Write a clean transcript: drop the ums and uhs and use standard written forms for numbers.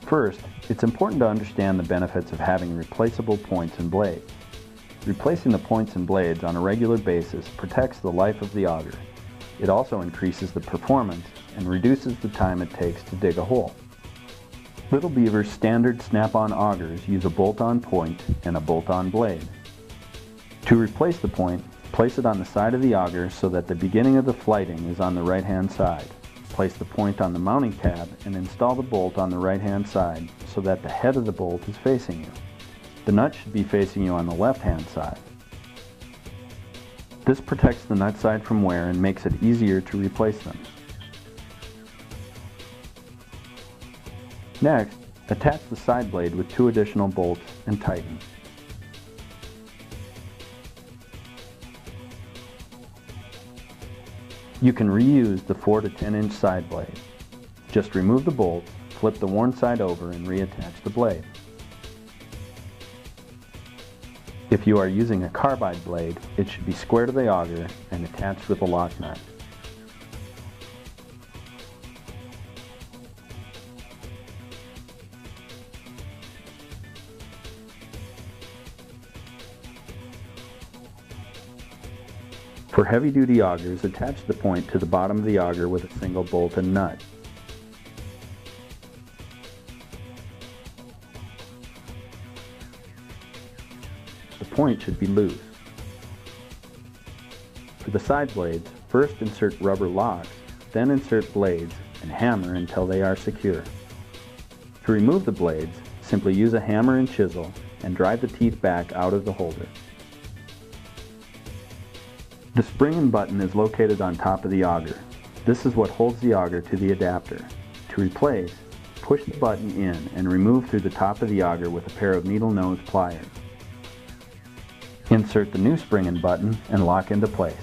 First, it's important to understand the benefits of having replaceable points and blades. Replacing the points and blades on a regular basis protects the life of the auger. It also increases the performance and reduces the time it takes to dig a hole. Little Beaver's standard snap-on augers use a bolt-on point and a bolt-on blade. To replace the point, place it on the side of the auger so that the beginning of the flighting is on the right-hand side. Place the point on the mounting tab and install the bolt on the right-hand side so that the head of the bolt is facing you. The nut should be facing you on the left-hand side. This protects the nut side from wear and makes it easier to replace them. Next, attach the side blade with 2 additional bolts and tighten. You can reuse the 4 to 10 inch side blade. Just remove the bolts, flip the worn side over and reattach the blade. If you are using a carbide blade, it should be square to the auger and attached with a lock nut. For heavy-duty augers, attach the point to the bottom of the auger with a single bolt and nut. The point should be loose. For the side blades, first insert rubber locks, then insert blades and hammer until they are secure. To remove the blades, simply use a hammer and chisel and drive the teeth back out of the holder. The spring and button is located on top of the auger. This is what holds the auger to the adapter. To replace, push the button in and remove through the top of the auger with a pair of needle nose pliers. Insert the new spring and button and lock into place.